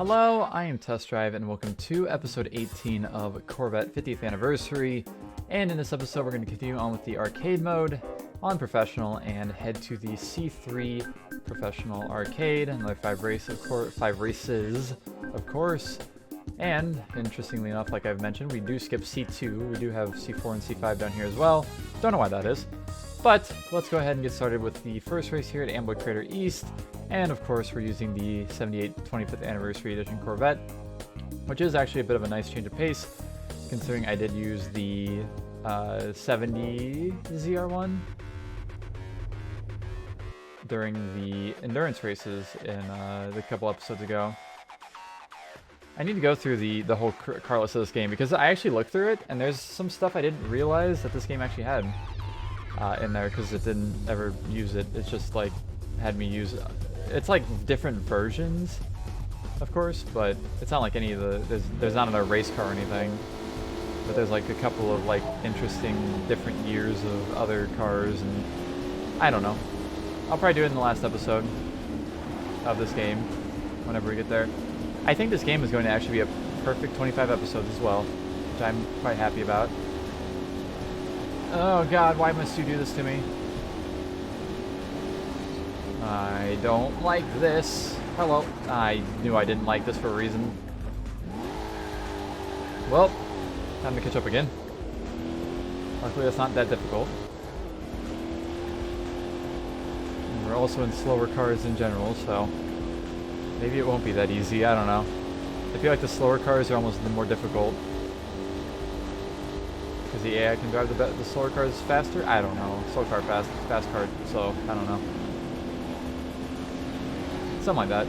Hello, I am Test Drive and welcome to episode 18 of Corvette 50th Anniversary. And in this episode we're going to continue on with the arcade mode on Professional and head to the C3 Professional Arcade. Another 5 races, of course. And interestingly enough, like I've mentioned, we do skip C2. We do have C4 and C5 down here as well. Don't know why that is. But let's go ahead and get started with the first race here at Amboy Crater East. And of course, we're using the 78 25th Anniversary Edition Corvette, which is actually a bit of a nice change of pace, considering I did use the 70 ZR1 during the endurance races in a couple episodes ago. I need to go through the whole car list of this game because I actually looked through it, and there's some stuff I didn't realize that this game actually had in there because it didn't ever use it. It's just like had me use it's like different versions, of course, but it's not like any of the there's not another race car or anything, but there's like a couple of like interesting different years of other cars, and I don't know. I'll probably do it in the last episode of this game whenever we get there. I think this game is going to actually be a perfect 25 episodes as well, which I'm quite happy about. Oh god, why must you do this to me? I don't like this. Hello. I knew I didn't like this for a reason. Well, time to catch up again. Luckily that's not that difficult. And we're also in slower cars in general, so maybe it won't be that easy, I don't know. I feel like the slower cars are almost the more difficult. Because the AI can drive the slower cars faster? I don't know. Slow car fast car slow, I don't know. Something like that.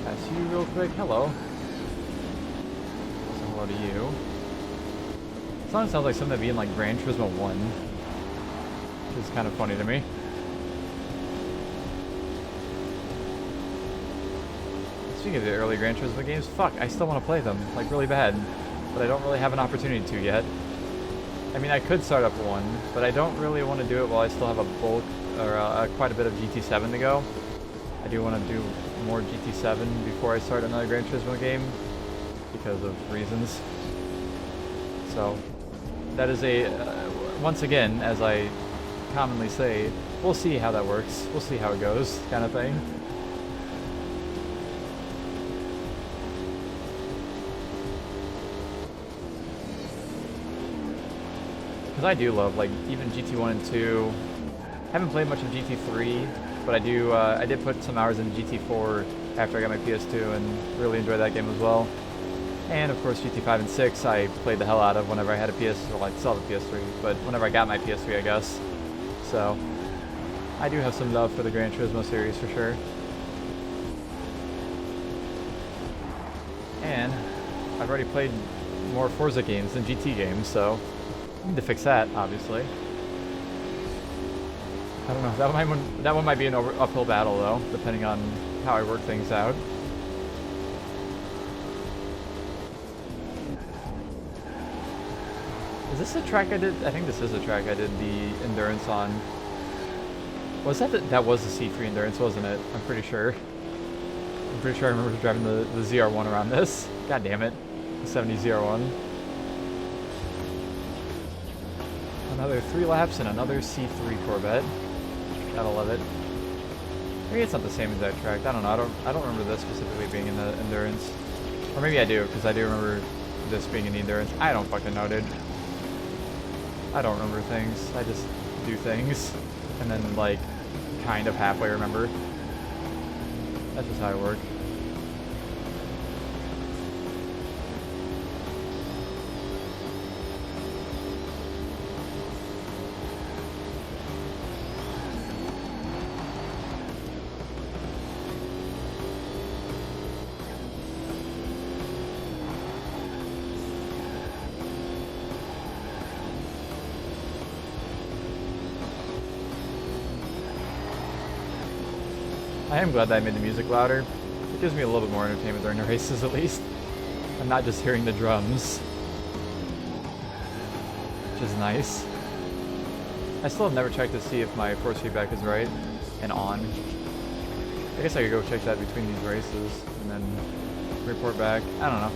Pass you real quick. Hello. So hello to you. This song sounds like something that'd be in like Gran Turismo 1. Which is kind of funny to me. Speaking of the early Gran Turismo games, fuck, I still want to play them, like really bad. But I don't really have an opportunity to yet. I mean, I could start up one, but I don't really want to do it while I still have a bulk, or quite a bit of GT7 to go. I do want to do more GT7 before I start another Gran Turismo game, because of reasons. So, that is a, once again, as I commonly say, we'll see how that works, we'll see how it goes, kind of thing. Because I do love, like, even GT1 and 2. Haven't played much of GT3, but I did put some hours in GT4 after I got my PS2 and really enjoyed that game as well. And of course GT5 and 6 I played the hell out of whenever I had a well, I still have a PS3, but whenever I got my PS3, I guess. So, I do have some love for the Gran Turismo series for sure. And I've already played more Forza games than GT games, so I need to fix that, obviously. I don't know, that one might be an uphill battle though, depending on how I work things out. Is this a track I did? I think this is a track I did the endurance on. Was that was the C3 endurance, wasn't it? I'm pretty sure. I'm pretty sure I remember driving the ZR1 around this. God damn it. The 70 ZR1. Another 3 laps and another C3 Corvette. Gotta love it. Maybe it's not the same as that track. I don't know. I don't remember this specifically being in the endurance. Or maybe I do, because I do remember this being in the endurance. I don't fucking know, dude. I don't remember things. I just do things. And then, like, kind of halfway remember. That's just how I work. I am glad that I made the music louder. It gives me a little bit more entertainment during the races at least. I'm not just hearing the drums. Which is nice. I still have never checked to see if my force feedback is right and on. I guess I could go check that between these races and then report back. I don't know.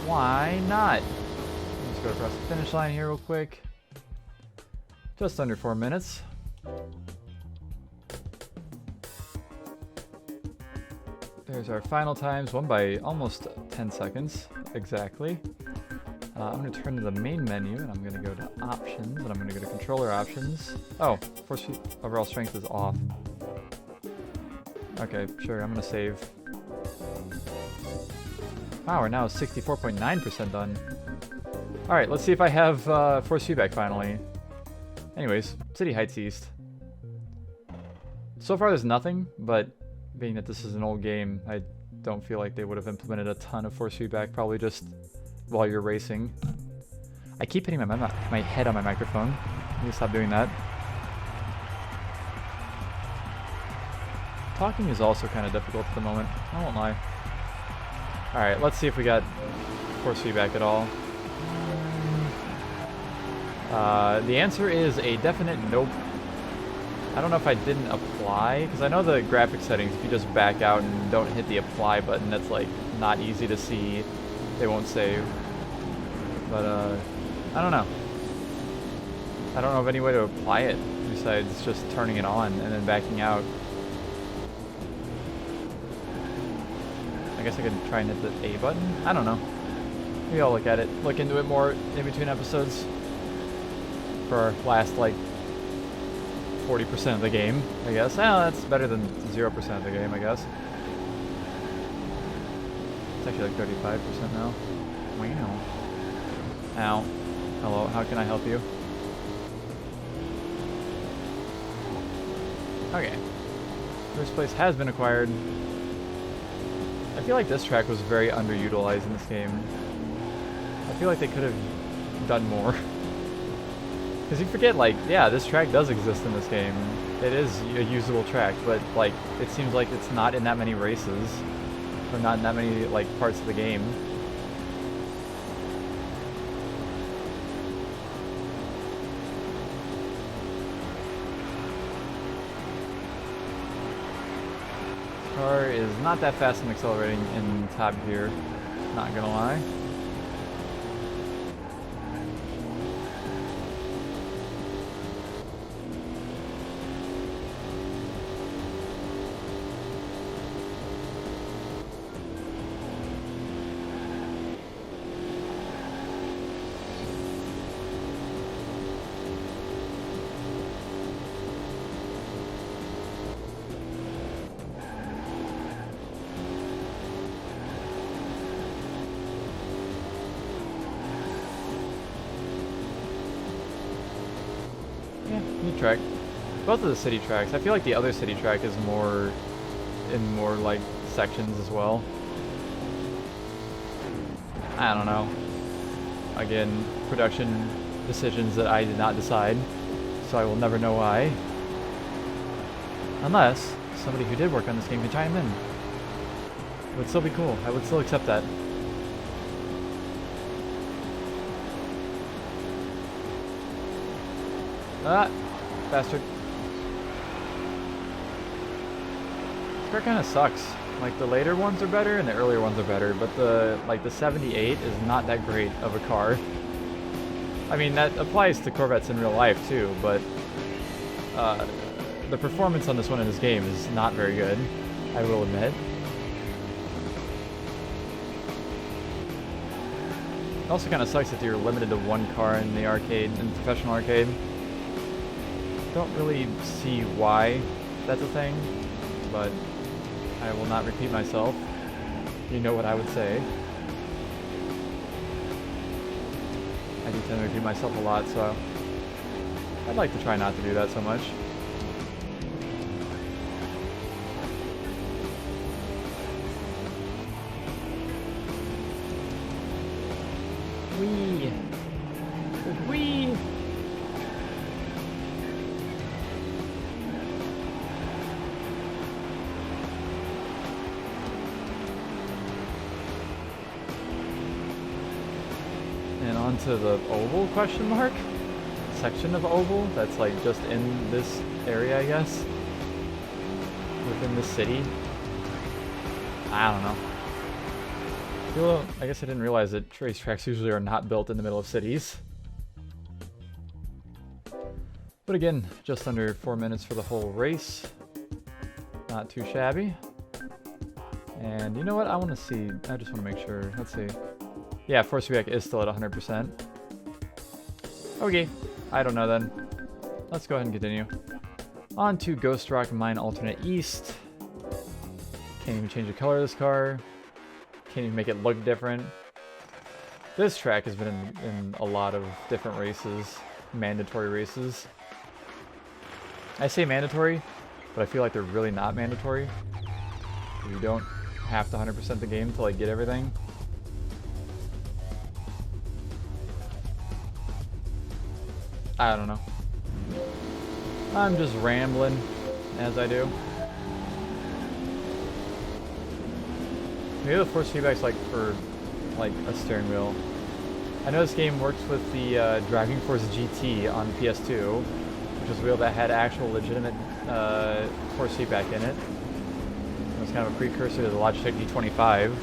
Why not? Let's go across the finish line here real quick. Just under 4 minutes. There's our final times, won by almost 10 seconds, exactly. I'm going to turn to the main menu, and I'm going to go to options, and I'm going to go to controller options. Oh, force overall strength is off. Okay, sure, I'm going to save. Wow, we're now 64.9% done. Alright, let's see if I have force feedback finally. Anyways, City Heights East. So far there's nothing, but being that this is an old game, I don't feel like they would have implemented a ton of force feedback, probably just while you're racing. I keep hitting my head on my microphone. I need to stop doing that. Talking is also kind of difficult at the moment, I won't lie. Alright, let's see if we got force feedback at all. The answer is a definite nope. I don't know if I didn't apply, because I know the graphic settings, if you just back out and don't hit the apply button, that's like not easy to see. They won't save. But I don't know. I don't know of any way to apply it besides just turning it on and then backing out. I guess I could try and hit the A button? I don't know. Maybe I'll look at it. Look into it more in between episodes. For our last, like, 40% of the game, I guess. Oh, that's better than 0% of the game, I guess. It's actually like 35% now. Wow. Ow. Hello, how can I help you? Okay. First place has been acquired. I feel like this track was very underutilized in this game. I feel like they could have done more. Because you forget, like, yeah, this track does exist in this game. It is a usable track, but, like, it seems like it's not in that many races. Or not in that many, like, parts of the game. Car is not that fast in accelerating in top gear, not gonna lie. Neat track. Both of the city tracks. I feel like the other city track is more in more like sections as well. I don't know. Again, production decisions that I did not decide, so I will never know why. Unless somebody who did work on this game can chime in. It would still be cool. I would still accept that. Ah! Bastard. This car kind of sucks. Like, the later ones are better and the earlier ones are better, but the 78 is not that great of a car. I mean, that applies to Corvettes in real life too, but the performance on this one in this game is not very good, I will admit. It also kind of sucks that you're limited to one car in the arcade, in the professional arcade. Don't really see why that's a thing, but I will not repeat myself. You know what I would say. I do tend to repeat myself a lot, so I'd like to try not to do that so much. Whee! Whee! And onto the oval question mark? Section of oval that's like just in this area, I guess. within the city. I don't know. I guess I didn't realize that racetracks usually are not built in the middle of cities. But again, just under 4 minutes for the whole race. Not too shabby. And you know what? I want to see. I just want to make sure. Let's see. Yeah, force feedback is still at 100%. Okay. I don't know then. Let's go ahead and continue. On to Ghost Rock Mine Alternate East. Can't even change the color of this car. Can't even make it look different. This track has been in a lot of different races. Mandatory races. I say mandatory, but I feel like they're really not mandatory. You don't have to 100% the game to like get everything. I don't know. I'm just rambling as I do. Maybe the force feedback's like for like a steering wheel. I know this game works with the Driving Force GT on PS2, which was a wheel that had actual legitimate force feedback in it. It was kind of a precursor to the Logitech D25.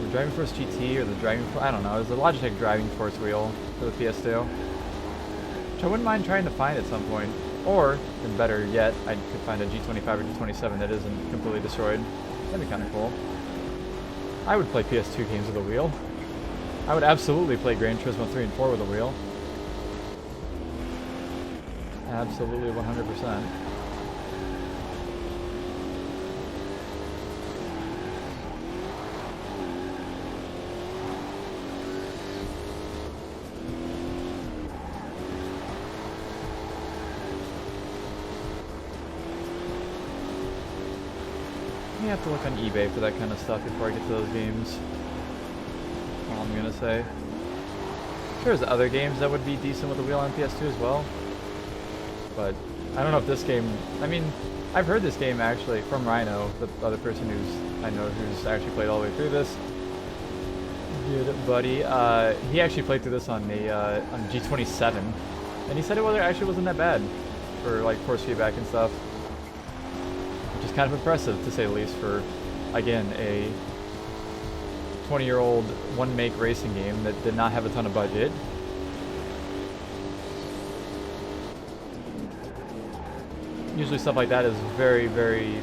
The Driving Force GT or the Driving Force, I don't know, it was the Logitech Driving Force wheel for the PS2. Which I wouldn't mind trying to find at some point. Or, and better yet, I could find a G25 or G27 that isn't completely destroyed. That'd be kind of cool. I would play PS2 games with a wheel. I would absolutely play Gran Turismo 3 and 4 with a wheel. Absolutely 100%. You have to look on eBay for that kind of stuff before I get to those games. All I'm gonna say. I'm sure there's other games that would be decent with a wheel on PS2 as well. But I don't know if this game, I mean, I've heard this game actually from Rhino, the other person I know who's actually played all the way through this. Good buddy. He actually played through this on G27, and he said it actually wasn't that bad for like force feedback and stuff. Which is kind of impressive to say the least for, again, a 20-year-old one-make racing game that did not have a ton of budget. Usually stuff like that is very, very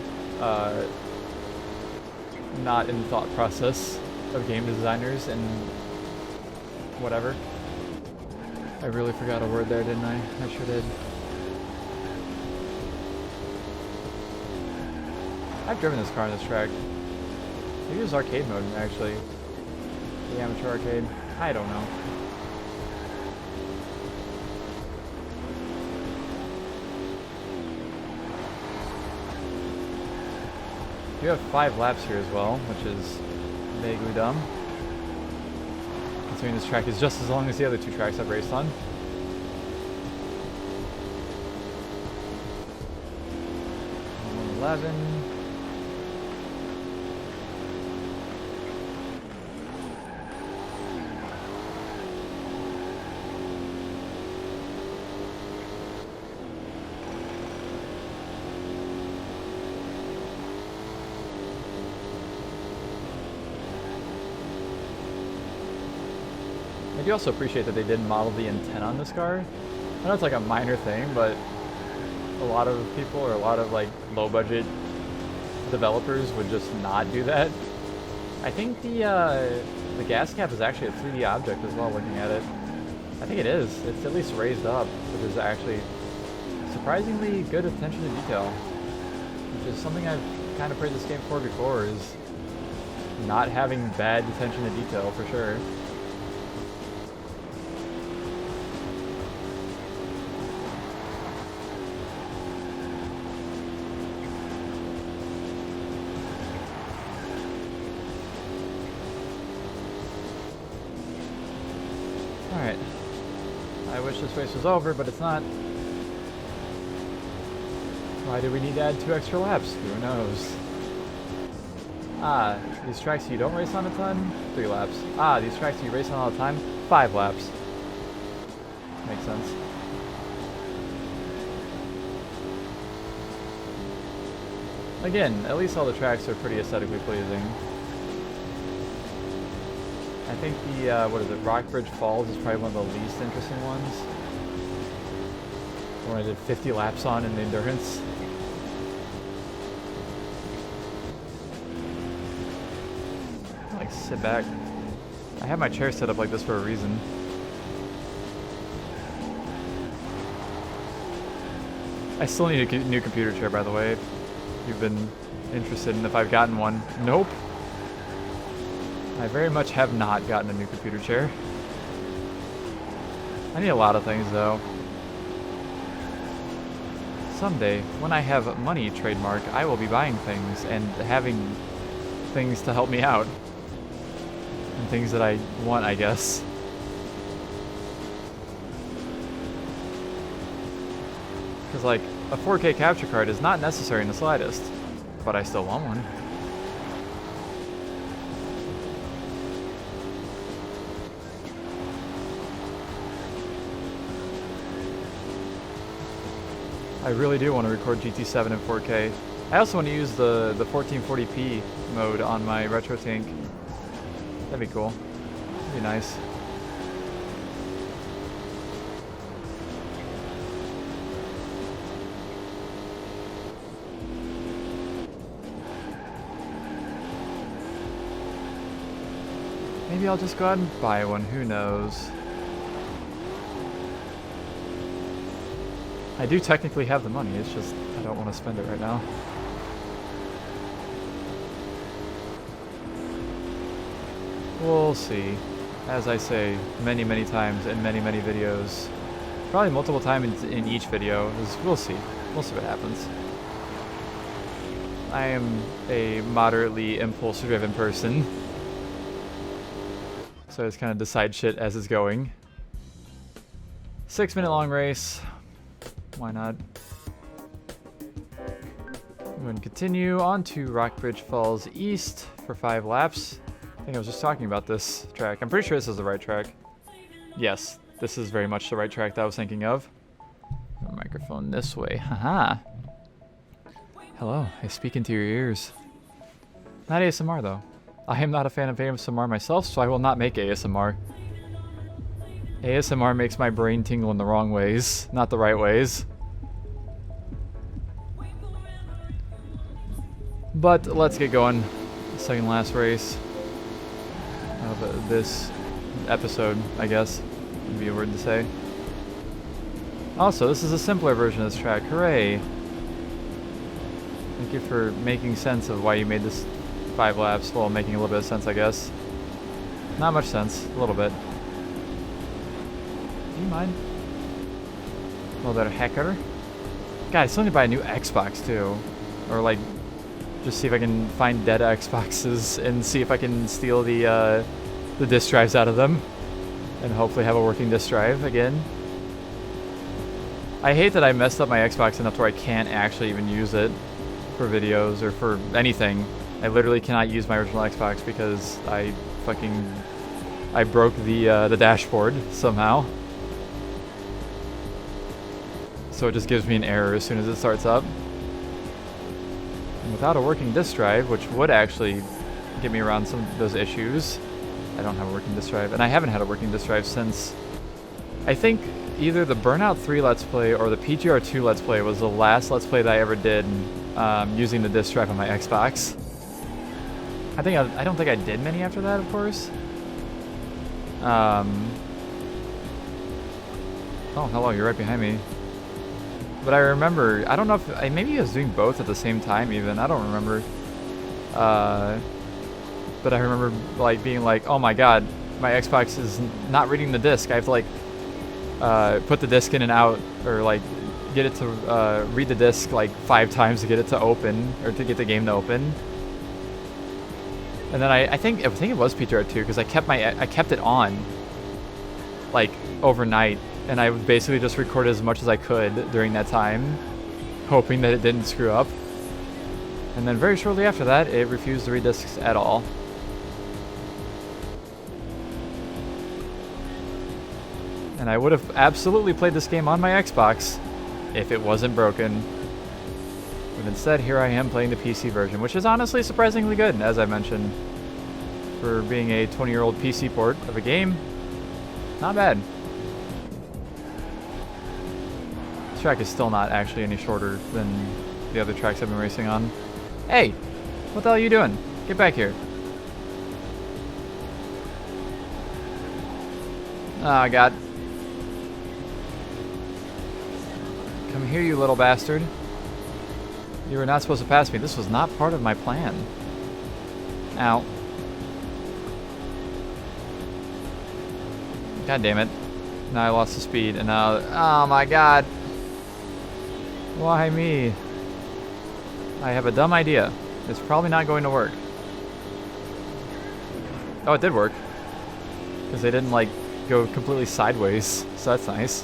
not in the thought process of game designers and whatever. I really forgot a word there, didn't I? I sure did. I've driven this car on this track. Maybe it was arcade mode, actually. The amateur arcade. I don't know. You have 5 laps here as well, which is vaguely dumb. Considering this track is just as long as the other 2 tracks I've raced on. 111. I do also appreciate that they didn't model the antenna on this car. I know it's like a minor thing, but a lot of people or a lot of like low budget developers would just not do that. I think the gas cap is actually a 3D object as well, looking at it. I think it is. It's at least raised up, which is actually surprisingly good attention to detail. Which is something I've kind of praised this game for before, is not having bad attention to detail for sure. Alright. I wish this race was over, but it's not. Why do we need to add 2 extra laps? Who knows? Ah, these tracks you don't race on a ton? 3 laps. Ah, these tracks you race on all the time? 5 laps. Makes sense. Again, at least all the tracks are pretty aesthetically pleasing. I think the, what is it, Rockbridge Falls is probably one of the least interesting ones. Where I did 50 laps on in the endurance. Like, sit back. I have my chair set up like this for a reason. I still need a new computer chair, by the way. If you've been interested in if I've gotten one. Nope. I very much have not gotten a new computer chair. I need a lot of things, though. Someday, when I have money, trademark, I will be buying things and having things to help me out. And things that I want, I guess. Because, like, a 4K capture card is not necessary in the slightest, but I still want one. I really do want to record GT7 in 4K. I also want to use the 1440p mode on my RetroTink. That'd be cool. That'd be nice. Maybe I'll just go out and buy one, who knows. I do technically have the money, it's just I don't want to spend it right now. We'll see. As I say many, many times in many, many videos. Probably multiple times in each video. We'll see. We'll see what happens. I am a moderately impulse-driven person. So I just kind of decide shit as it's going. 6-minute long race. Why not? I'm going to continue on to Rockbridge Falls East for 5 laps. I think I was just talking about this track. I'm pretty sure this is the right track. Yes, this is very much the right track that I was thinking of. Microphone this way. Haha. Hello, I speak into your ears. Not ASMR though. I am not a fan of ASMR myself, so I will not make ASMR. ASMR makes my brain tingle in the wrong ways, not the right ways. But let's get going. Second last race of this episode, I guess would be a word to say. Also, this is a simpler version of this track. Hooray! Thank you for making sense of why you made this 5 laps. Well, making a little bit of sense, I guess. Not much sense. A little bit. Do you mind? A little bit of hacker. God, I still need to buy a new Xbox, too. Or, like, just see if I can find dead Xboxes and see if I can steal the disk drives out of them. And hopefully have a working disk drive again. I hate that I messed up my Xbox enough to where I can't actually even use it for videos or for anything. I literally cannot use my original Xbox because I broke the dashboard somehow. So it just gives me an error as soon as it starts up. And without a working disk drive, which would actually get me around some of those issues, I don't have a working disk drive. And I haven't had a working disk drive since, I think, either the Burnout 3 Let's Play or the PGR 2 Let's Play was the last Let's Play that I ever did using the disk drive on my Xbox. I don't think I did many after that, of course. Oh, hello, you're right behind me. But I remember, I don't know if, maybe I was doing both at the same time even, I don't remember. But I remember like being like, oh my god, my Xbox is not reading the disc. I have to like put the disc in and out, or like get it to read the disc like 5 times to get it to open, or to get the game to open. And then I think it was PGR 2 because I kept it on like overnight, and I would basically just record as much as I could during that time, hoping that it didn't screw up. And then very shortly after that, it refused to read discs at all. And I would have absolutely played this game on my Xbox if it wasn't broken. But instead, here I am playing the PC version, which is honestly surprisingly good, as I mentioned. For being a 20-year-old PC port of a game, not bad. This track is still not actually any shorter than the other tracks I've been racing on. Hey! What the hell are you doing? Get back here. Oh, God. Come here, you little bastard. You were not supposed to pass me. This was not part of my plan. Ow. God damn it. Now I lost the speed, and now... Oh my god. Why me? I have a dumb idea. It's probably not going to work. Oh, it did work. Because they didn't, like, go completely sideways. So that's nice.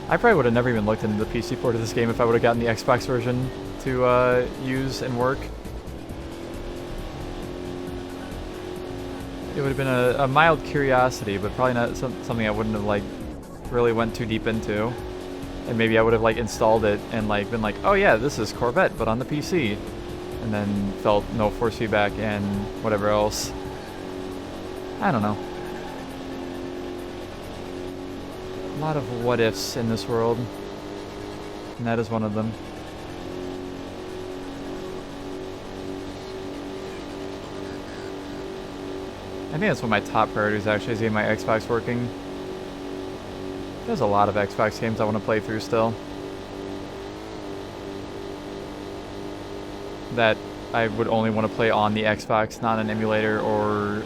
I probably would have never even looked into the PC port of this game if I would have gotten the Xbox version to use and work. It would have been a mild curiosity, but probably not something I wouldn't have like really went too deep into. And maybe I would have like installed it and like been like, oh yeah, this is Corvette, but on the PC. And then felt no force feedback and whatever else. I don't know. A lot of what ifs in this world, and that is one of them. I think that's one of my top priorities actually, is getting my Xbox working. There's a lot of Xbox games I want to play through still. That I would only want to play on the Xbox, not an emulator or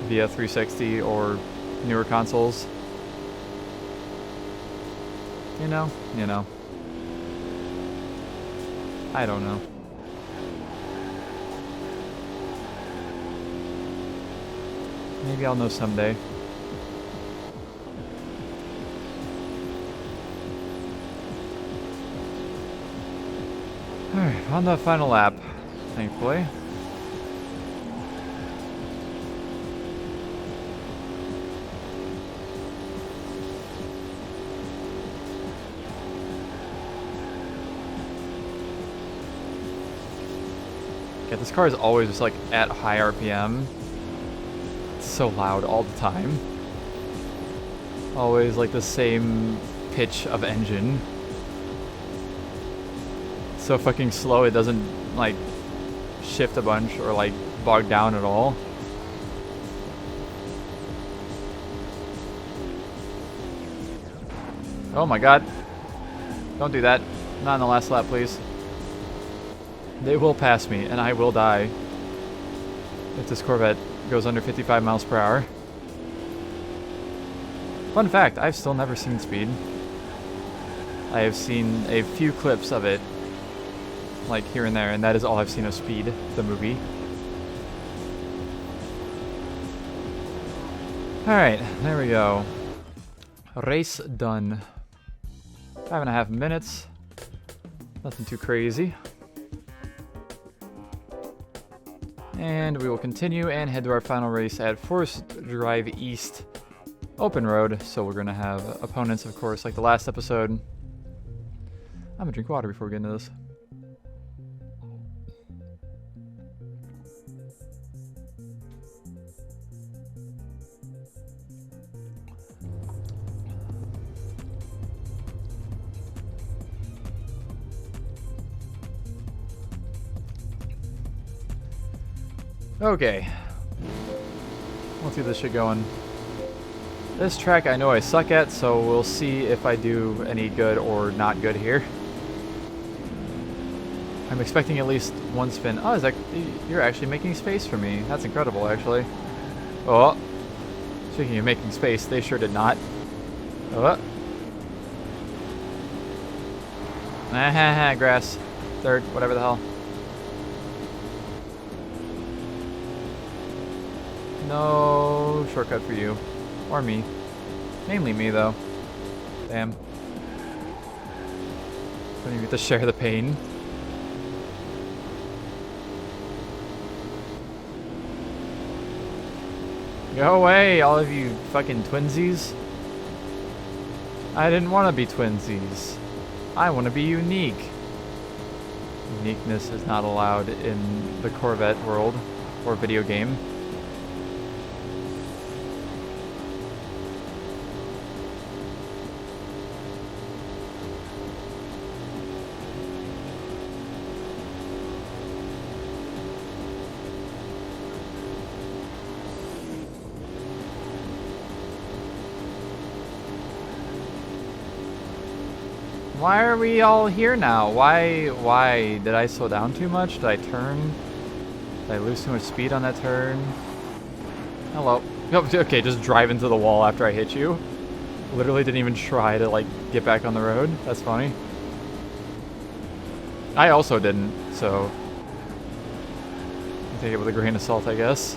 via 360 or newer consoles. You know. I don't know. Maybe I'll know someday. Alright, on the final lap, thankfully. Yeah, this car is always just like at high RPM. It's so loud all the time. Always like the same pitch of engine. So fucking slow it doesn't like shift a bunch or like bog down at all. Oh my god. Don't do that. Not in the last lap, please. They will pass me, and I will die if this Corvette goes under 55 miles per hour. Fun fact, I've still never seen Speed. I have seen a few clips of it, like here and there, and that is all I've seen of Speed, the movie. Alright, there we go. Race done. 5.5 minutes. Nothing too crazy. And we will continue and head to our final race at Forest Drive East Open Road. So we're going to have opponents, of course, like the last episode. I'm going to drink water before we get into this. Okay, let's get this shit going. This track I know I suck at, so we'll see if I do any good or not good here. I'm expecting at least one spin. Oh, is that, you're actually making space for me. That's incredible, actually. Oh, speaking of making space, they sure did not. Oh. Grass. Third, whatever the hell. No shortcut for you. Or me. Mainly me, though. Damn. Don't even get to share the pain. Go away, all of you fucking twinsies. I didn't want to be twinsies. I want to be unique. Uniqueness is not allowed in the Corvette world or video game. Why are we all here now? Why? Did I slow down too much? Did I turn? Did I lose too much speed on that turn? Hello. Okay, just drive into the wall after I hit you. Literally didn't even try to, like, get back on the road. That's funny. I also didn't, so... I'll take it with a grain of salt, I guess.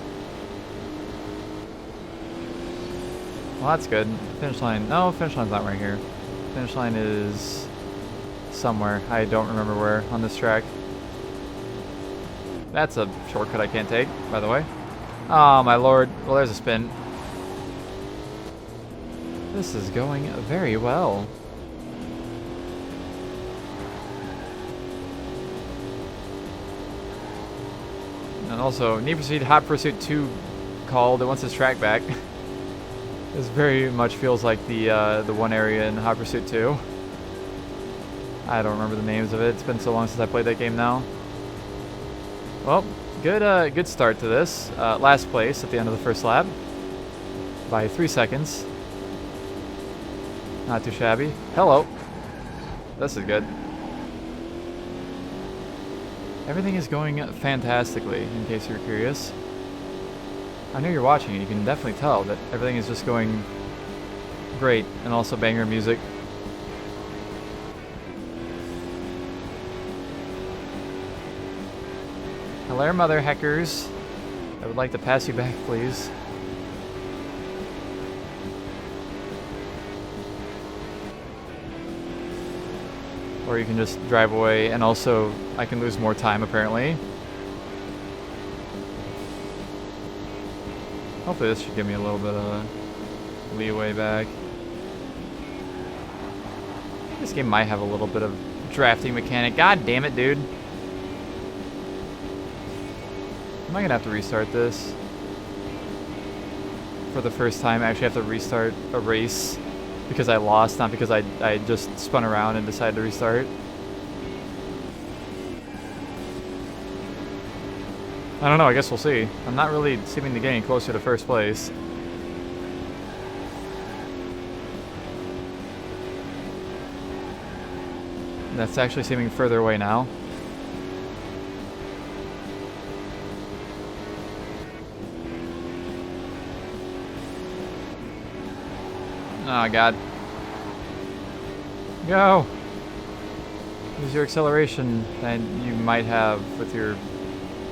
Well, that's good. Finish line. No, finish line's not right here. Finish line is... somewhere. I don't remember where on this track. That's a shortcut I can't take, by the way. Oh, my lord. Well, there's a spin. This is going very well. And also, Need for Speed Hot Pursuit 2 called. It wants its track back. This very much feels like the one area in Hot Pursuit 2. I don't remember the names of it. It's been so long since I played that game now. Well, good start to this. Last place at the end of the first lap by 3 seconds. Not too shabby. Hello. This is good. Everything is going fantastically, in case you're curious. I know you're watching and you can definitely tell that everything is just going great, and also banger music. Hello, mother heckers. I would like to pass you back, please. Or you can just drive away, and also I can lose more time, apparently. Hopefully this should give me a little bit of leeway back. This game might have a little bit of drafting mechanic. God damn it, dude. Am I gonna have to restart this? For the first time, I actually have to restart a race because I lost, not because I just spun around and decided to restart. I don't know, I guess we'll see. I'm not really seeming to get any closer to first place. That's actually seeming further away now. Oh god. Go! Use your acceleration that you might have with your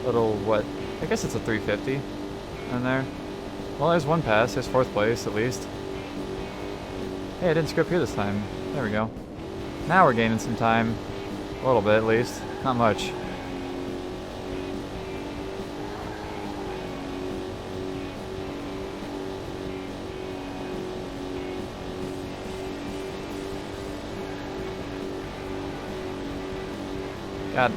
little, what? I guess it's a 350 in there. Well, there's one pass. There's fourth place, at least. Hey, I didn't screw up here this time. There we go. Now we're gaining some time. A little bit, at least. Not much. God,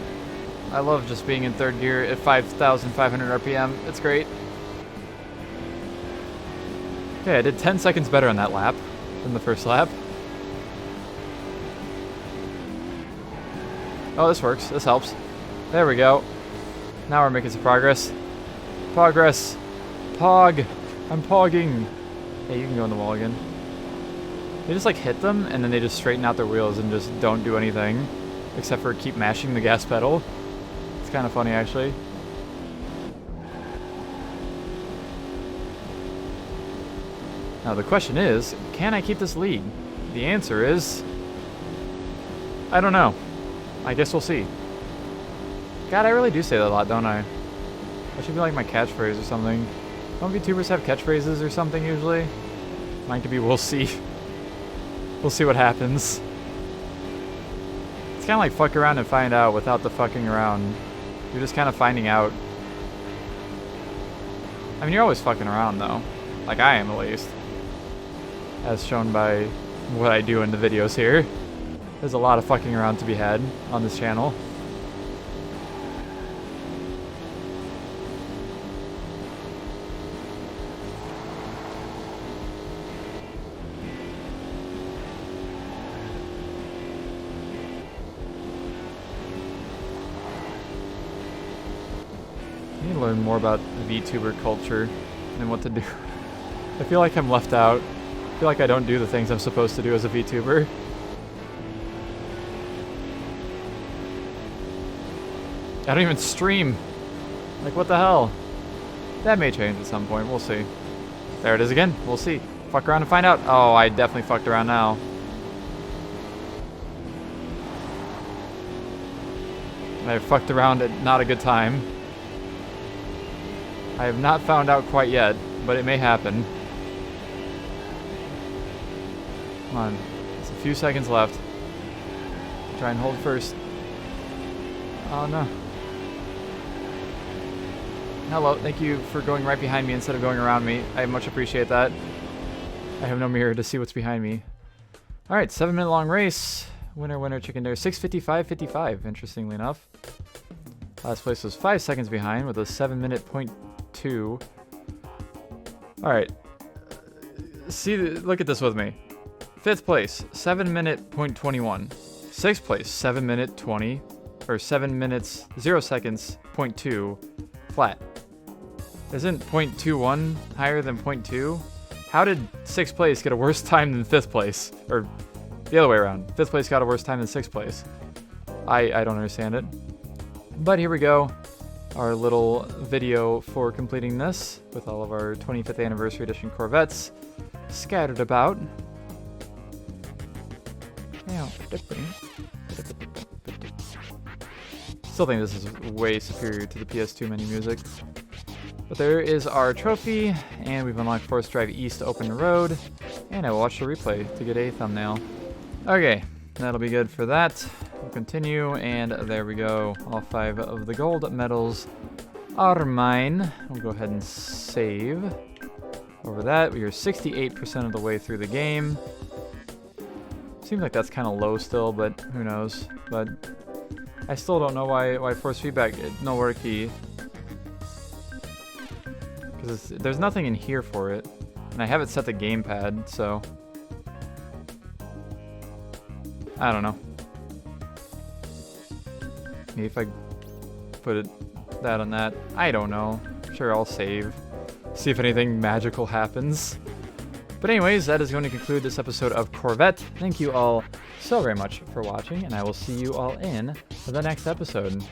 I love just being in third gear at 5,500 RPM. It's great. Okay, I did 10 seconds better on that lap than the first lap. Oh, this works. This helps. There we go. Now we're making some progress. Progress. Pog. I'm pogging. Hey, you can go in the wall again. They just like hit them and then they just straighten out their wheels and just don't do anything. Except for keep mashing the gas pedal. It's kind of funny, actually. Now the question is, can I keep this lead? The answer is... I don't know. I guess we'll see. God, I really do say that a lot, don't I? That should be like my catchphrase or something. Don't VTubers have catchphrases or something usually? Mine could be, we'll see. We'll see what happens. It's kind of like fuck around and find out without the fucking around. You're just kind of finding out. I mean, you're always fucking around, though. Like I am, at least. As shown by what I do in the videos here. There's a lot of fucking around to be had on this channel. I need to learn more about VTuber culture and what to do. I feel like I'm left out. I feel like I don't do the things I'm supposed to do as a VTuber. I don't even stream. Like, what the hell? That may change at some point. We'll see. There it is again. We'll see. Fuck around and find out. Oh, I definitely fucked around now. I fucked around at not a good time. I have not found out quite yet, but it may happen. Come on. There's a few seconds left. Try and hold first. Oh, no. Hello, thank you for going right behind me instead of going around me. I much appreciate that. I have no mirror to see what's behind me. Alright, 7-minute long race. Winner, winner, chicken dinner. 6:55:55, interestingly enough. Last place was 5 seconds behind with a 7-minute .2. Alright. See, look at this with me. 5th place, 7-minute .21. 6th place, 7-minute 20. Or 7 minutes, 0 seconds, .2. Flat. Isn't .21 higher than .2? How did 6th place get a worse time than 5th place? Or the other way around. 5th place got a worse time than 6th place. I don't understand it. But here we go. Our little video for completing this with all of our 25th anniversary edition Corvettes scattered about. Still think this is way superior to the PS2 menu music. But there is our trophy, and we've unlocked Forest Drive East Open Road, and I will watch the replay to get a thumbnail. Okay, that'll be good for that. We'll continue, and there we go. All 5 of the gold medals are mine. We'll go ahead and save. Over that, we are 68% of the way through the game. Seems like that's kind of low still, but who knows. But I still don't know why force feedback, no work key. Because there's nothing in here for it. And I have it set to gamepad, so I don't know. Maybe if I put that on that, I don't know. Sure, I'll save. See if anything magical happens. But anyways, that is going to conclude this episode of Corvette. Thank you all so very much for watching, and I will see you all in the next episode.